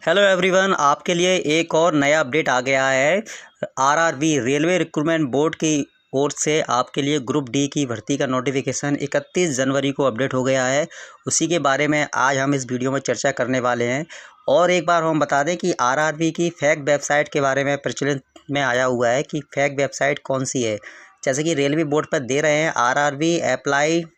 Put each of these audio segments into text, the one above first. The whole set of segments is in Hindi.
हेलो एवरीवन, आपके लिए एक और नया अपडेट आ गया है। आरआरबी रेलवे रिक्रूटमेंट बोर्ड की ओर से आपके लिए ग्रुप डी की भर्ती का नोटिफिकेशन 31 जनवरी को अपडेट हो गया है। उसी के बारे में आज हम इस वीडियो में चर्चा करने वाले हैं। और एक बार हम बता दें कि आरआरबी की फेक वेबसाइट के बारे में प्रचलित में आया हुआ है कि फेक वेबसाइट कौन सी है। जैसे कि रेलवे बोर्ड पर दे रहे हैं RRBapply.gov.com,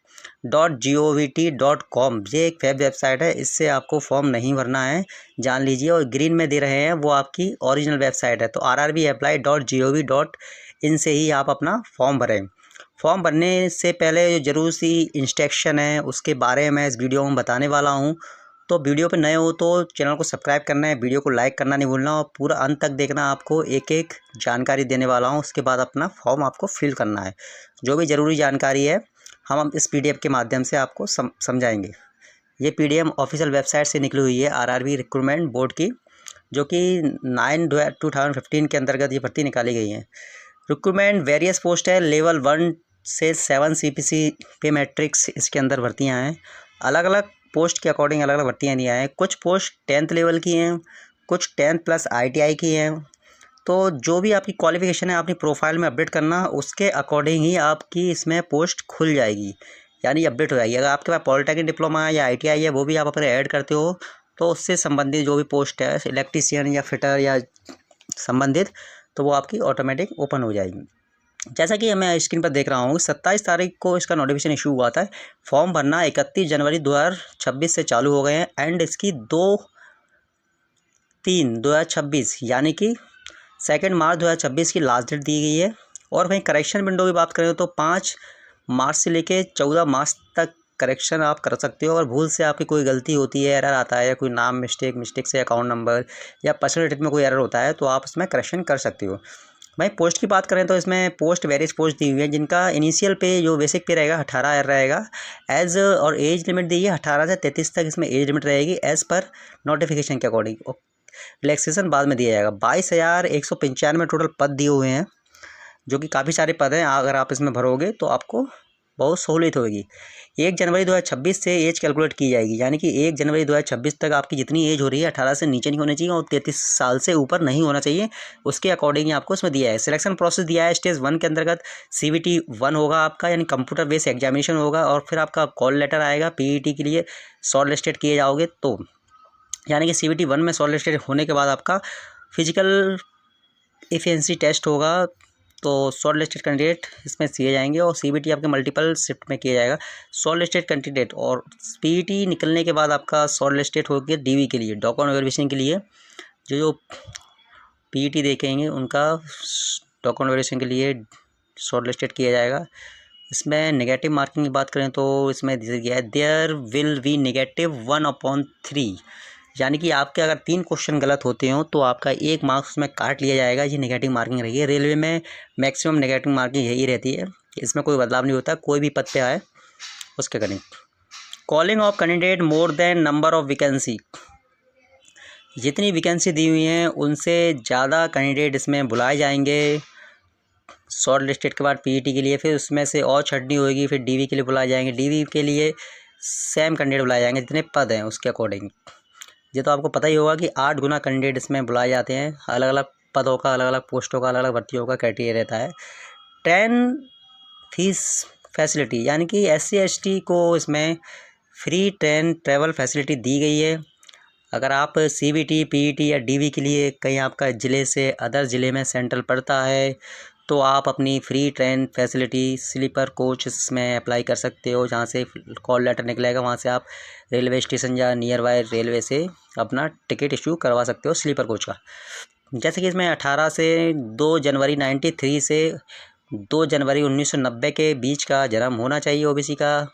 ये एक वेब वेबसाइट है। इससे आपको फॉर्म नहीं भरना है, जान लीजिए। और ग्रीन में दे रहे हैं वो आपकी ओरिजिनल वेबसाइट है। तो RRBapply.gov.in से ही आप अपना फॉर्म भरें। फॉर्म भरने से पहले जो जरूरी सी इंस्ट्रक्शन है उसके बारे में इस वीडियो में बताने वाला हूँ। तो वीडियो पे नए हो तो चैनल को सब्सक्राइब करना है, वीडियो को लाइक करना नहीं भूलना और पूरा अंत तक देखना। आपको एक एक जानकारी देने वाला हूँ, उसके बाद अपना फॉर्म आपको फिल करना है। जो भी ज़रूरी जानकारी है हम इस PDF के माध्यम से आपको समझाएंगे। ये PDF ऑफिशियल वेबसाइट से निकली हुई है आरआरबी रिक्रूटमेंट बोर्ड की, जो कि 9/2015 के अंतर्गत ये भर्ती निकाली गई है। रिक्रूटमेंट वेरियस पोस्ट है, लेवल 1 से 7 CPC पे मैट्रिक्स इसके अंदर भर्तियां हैं। अलग अलग पोस्ट के अकॉर्डिंग अलग अलग भर्तियां दिया है। कुछ पोस्ट 10th लेवल की हैं, कुछ 10th+ ITI की हैं। तो जो भी आपकी क्वालिफिकेशन है अपनी प्रोफाइल में अपडेट करना, उसके अकॉर्डिंग ही आपकी इसमें पोस्ट खुल जाएगी, यानी अपडेट हो जाएगी। अगर आपके पास पॉलिटेक्निक डिप्लोमा है या ITI है, वो भी आप अगर ऐड करते हो तो उससे संबंधित जो भी पोस्ट है, इलेक्ट्रीशियन या फिटर या संबंधित, तो वो आपकी ऑटोमेटिक ओपन हो जाएगी। जैसा कि मैं स्क्रीन पर देख रहा हूँ, 27 तारीख को इसका नोटिफिकेशन इशू हुआ था। फॉर्म भरना 31 जनवरी 2026 से चालू हो गए हैं एंड इसकी 2/3/2026 यानी कि 2 मार्च 2026 की लास्ट डेट दी गई है। और वहीं करेक्शन विंडो की बात करें तो 5 मार्च से लेके 14 मार्च तक करेक्शन आप कर सकते हो। और भूल से आपकी कोई गलती होती है, एरर आता है, या कोई नाम मिस्टेक से अकाउंट नंबर या पर्सनल डिटेल में कोई एरर होता है, तो आप इसमें करेक्शन कर सकते हो। भाई पोस्ट की बात करें तो इसमें पोस्ट वेरियस पोस्ट दी हुई है, जिनका इनिशियल पे जो बेसिक पे रहेगा 18 रहेगा। एज और एज लिमिट दी है 18 से 33 तक इसमें एज लिमिट रहेगी एज़ पर नोटिफिकेशन के अकॉर्डिंग। रिलैक्सेशन बाद में दिया जाएगा। 22,195 टोटल पद दिए हुए हैं, जो कि काफ़ी सारे पद हैं। अगर आप इसमें भरोगे तो आपको बहुत सहूलियत होगी। 1 जनवरी 2026 से एज कैलकुलेट की जाएगी, यानी कि 1 जनवरी 2026 तक आपकी जितनी एज हो रही है 18 से नीचे नहीं होनी चाहिए और 33 साल से ऊपर नहीं होना चाहिए। उसके अकॉर्डिंग ही आपको इसमें दिया है। सिलेक्शन प्रोसेस दिया है। स्टेज 1 के अंतर्गत CBT 1 होगा आपका, यानी कंप्यूटर बेस्ड एग्जामिनेशन होगा। और फिर आपका कॉल लेटर आएगा PET के लिए, शॉर्ट लिस्टेड किए जाओगे तो, यानी कि CBT 1 में शॉर्ट लिस्टेड होने के बाद आपका फिजिकल एफिशिएंसी टेस्ट होगा। तो शॉर्ट लिस्टेड कैंडिडेट इसमें किए जाएंगे और CBT आपके मल्टीपल शिफ्ट में किया जाएगा। शॉर्ट लिस्टेड कैंडिडेट और PET निकलने के बाद आपका शॉर्ट लिस्टेड हो गया DV के लिए, डॉक्यूमेंट वेरिफिकेशन के लिए। जो PET देखेंगे उनका डॉक्यूमेंट वेरिफिकेशन के लिए शॉर्ट लिस्टेड किया जाएगा। इसमें नेगेटिव मार्किंग की बात करें तो इसमें दिया गया है देयर विल बी -1/3, यानी कि आपके अगर 3 क्वेश्चन गलत होते हो तो आपका 1 मार्क्स उसमें काट लिया जाएगा। ये नेगेटिव मार्किंग रही है। रेलवे में मैक्सिमम नेगेटिव मार्किंग यही रहती है, इसमें कोई बदलाव नहीं होता, कोई भी पद पे आए उसके करें। Calling of candidate more than number of vacancy, जितनी वैकेंसी दी हुई हैं उनसे ज़्यादा कैंडिडेट इसमें बुलाए जाएंगे। शॉर्ट लिस्टेड के बाद PET के लिए, फिर उसमें से और छटनी होगी, फिर DV के लिए बुलाए जाएंगे। DV के लिए सेम कैंडिडेट बुलाए जाएंगे जितने पद हैं उसके अकॉर्डिंग। ये तो आपको पता ही होगा कि 8 गुना कैंडिडेट इसमें बुलाए जाते हैं। अलग अलग पदों का, अलग अलग पोस्टों का, अलग अलग भर्तियों का क्राइटेरिया रहता है। 10 फीस फैसिलिटी, यानी कि SC ST को इसमें फ्री ट्रेन ट्रैवल फैसिलिटी दी गई है। अगर आप CBT PET या DV के लिए कहीं आपका ज़िले से अदर ज़िले में सेंट्रल पड़ता है तो आप अपनी free train facility sleeper coach इसमें अप्लाई कर सकते हो। जहाँ से कॉल लेटर निकलेगा वहाँ से आप रेलवे स्टेशन या नियर बाय रेलवे से अपना टिकट इशू करवा सकते हो स्लीपर कोच का। जैसे कि इसमें 18 से 2 जनवरी 93 से 2 जनवरी 1990 के बीच का जन्म होना चाहिए OBC का,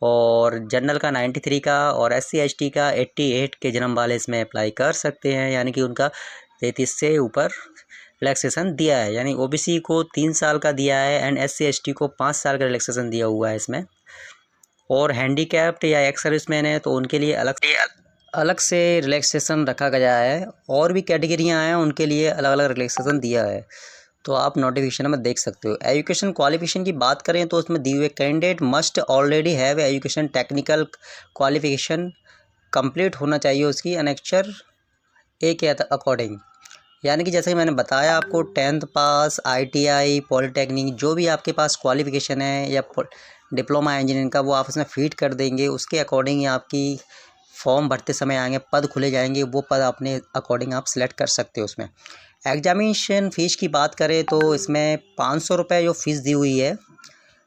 और जनरल का 93 का, और SC ST का 88 के जन्म वाले इसमें अप्लाई कर सकते हैं, यानी कि उनका 33 से ऊपर रिलैक्सेशन दिया है। यानी OBC को 3 साल का दिया है एंड SC ST को 5 साल का रिलैक्सेशन दिया हुआ है इसमें। और हैंडीकैप्ड या एक्स सर्विसमैन है तो उनके लिए अलग से रिलैक्सेशन रखा गया है। और भी कैटेगरियाँ हैं उनके लिए अलग अलग रिलैक्सेशन दिया है, तो आप नोटिफिकेशन में देख सकते हो। एजुकेशन क्वालिफिकेशन की बात करें तो उसमें दी हुई candidate must already have education technical qualification complete होना चाहिए उसकी। अनेक्चर ए के अकॉर्डिंग, यानी कि जैसे कि मैंने बताया आपको 10th पास, ITI, पॉलीटेक्निक, जो भी आपके पास क्वालिफ़िकेशन है या डिप्लोमा इंजीनियरिंग का, वो आप उसमें फ़ीड कर देंगे। उसके अकॉर्डिंग ही आपकी फॉर्म भरते समय आएंगे, पद खुले जाएंगे, वो पद अपने अकॉर्डिंग आप सिलेक्ट कर सकते हो उसमें। एग्जामिनेशन फ़ीस की बात करें तो इसमें 500 रुपये जो फ़ीस दी हुई है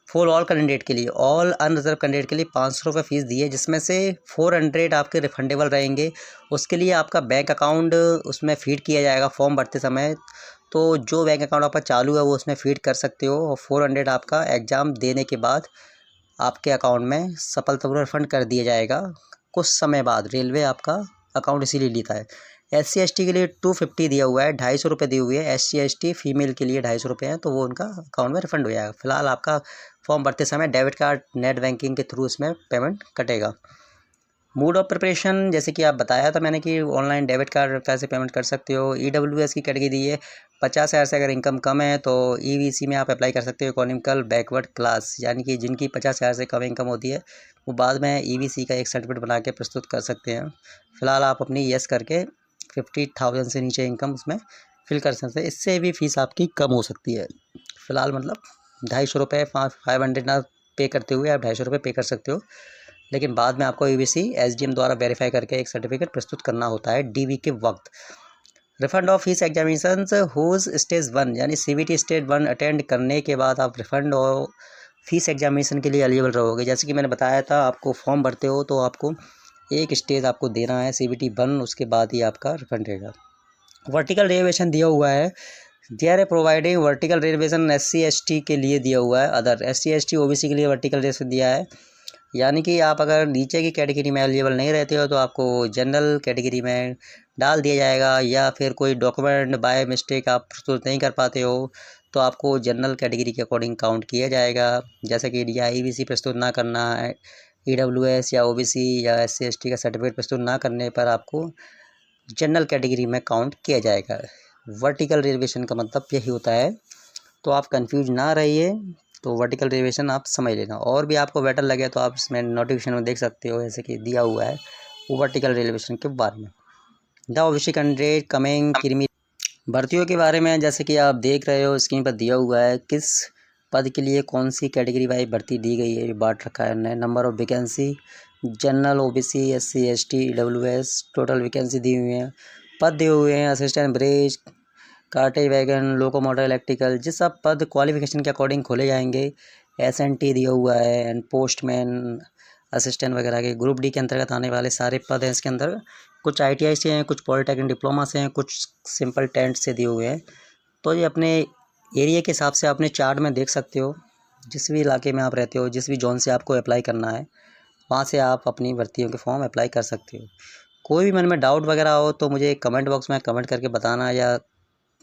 फॉर ऑल कैंडिडेट के लिए, ऑल अनरिजर्व कैंडिडेट के लिए 500 रुपये फ़ीस दी है, जिसमें से 400 आपके रिफंडेबल रहेंगे। उसके लिए आपका बैंक अकाउंट उसमें फ़ीड किया जाएगा फॉर्म भरते समय, तो जो बैंक अकाउंट आपका चालू है वो उसमें फ़ीड कर सकते हो, और 400 आपका एग्ज़ाम देने के बाद आपके अकाउंट में सफलतापूर्वक रिफंड कर दिया जाएगा कुछ समय बाद। रेलवे आपका अकाउंट इसीलिए लेता है। SC ST के लिए 250 दिया हुआ है, 250 रुपये दी हुई है। SC ST फीमेल के लिए 250 रुपये हैं, तो वो उनका अकाउंट में रिफंड हो जाएगा। फिलहाल आपका फॉर्म भरते समय डेबिट कार्ड नेट बैंकिंग के थ्रू इसमें पेमेंट कटेगा। मोड ऑफ प्रिपरेशन, जैसे कि आप बताया था मैंने कि ऑनलाइन डेबिट कार्ड कैसे पेमेंट कर सकते हो। EWS की कैटेगरी दी है, 50,000 से अगर इनकम कम है तो EVC में आप अप्लाई कर सकते हो, इकोनॉमिकल बैकवर्ड क्लास, यानी कि जिनकी 50,000 से कम इनकम होती है वो बाद में EVC का एक सर्टिफिकेट बना के प्रस्तुत कर सकते हैं। फ़िलहाल आप अपनी येस करके 50,000 से नीचे इनकम उसमें फिल कर सकते हैं। इससे भी फ़ीस आपकी कम हो सकती है। फ़िलहाल मतलब 250 रुपये, 500 ना पे करते हुए आप 250 रुपये पे कर सकते हो, लेकिन बाद में आपको EVC SDM द्वारा वेरीफाई करके एक सर्टिफिकेट प्रस्तुत करना होता है DV के वक्त। Refund of fees examination whose stage 1 यानी CBT स्टेज 1 अटेंड करने के बाद आप रिफंड और फीस एग्जामिनेशन के लिए एलिजिबल रहोगे। जैसे कि मैंने बताया था, आपको फॉर्म भरते हो तो आपको एक स्टेज आपको देना है CBT 1, उसके बाद ही आपका रिफंड रहेगा। वर्टिकल रिजर्वेशन दिया हुआ है, there a providing vertical reservation SC ST के लिए दिया हुआ है, अदर SC ST OBC के लिए वर्टिकल रिजर्वेशन दिया है। यानी कि आप अगर नीचे की कैटेगरी में एलिजिबल नहीं रहते हो तो आपको जनरल कैटेगरी में डाल दिया जाएगा, या फिर कोई डॉक्यूमेंट बाय मिस्टेक आप प्रस्तुत नहीं कर पाते हो तो आपको जनरल कैटेगरी के अकॉर्डिंग काउंट किया जाएगा। जैसे कि या EVC प्रस्तुत ना करना है, EWS या OBC या SC ST का सर्टिफिकेट प्रस्तुत ना करने पर आपको जनरल कैटेगरी में काउंट किया जाएगा। वर्टिकल रिजर्वेशन का मतलब यही होता है, तो आप कंफ्यूज ना रहिए। तो वर्टिकल रिजर्वेशन आप समझ लेना, और भी आपको बेटर लगे तो आप इसमें नोटिफिकेशन में देख सकते हो, जैसे कि दिया हुआ है वो वर्टिकल रिजर्वेशन के बारे में। The OBC candidate coming creamy भर्तियों के बारे में, जैसे कि आप देख रहे हो स्क्रीन पर दिया हुआ है किस पद के लिए कौन सी कैटेगरी वाइज भर्ती दी गई है, बांट रखा है। Number of vacancy general, OBC, SC ST, EWS, total vacancy दी हुई है। पद दिए हुए हैं assistant bridge, carriage wagon, locomotor, electrical, जिस सब पद क्वालिफिकेशन के अकॉर्डिंग खोले जाएंगे। SNT दिया हुआ है, एंड पोस्टमैन, असिस्टेंट वगैरह के ग्रुप D के अंतर्गत आने वाले सारे पद हैं इसके अंदर। कुछ ITI से हैं, कुछ पॉलिटेक्निक डिप्लोमा से हैं, कुछ सिंपल टेंथ से दिए हुए हैं। तो ये अपने एरिया के हिसाब से अपने चार्ट में देख सकते हो, जिस भी इलाके में आप रहते हो, जिस भी जोन से आपको अप्लाई करना है वहाँ से आप अपनी भर्तियों के फॉर्म अप्लाई कर सकते हो। कोई भी मन में डाउट वगैरह हो तो मुझे कमेंट बॉक्स में कमेंट करके बताना, या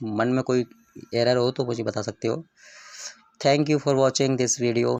मन में कोई एरर हो तो मुझे बता सकते हो। Thank you for watching this video.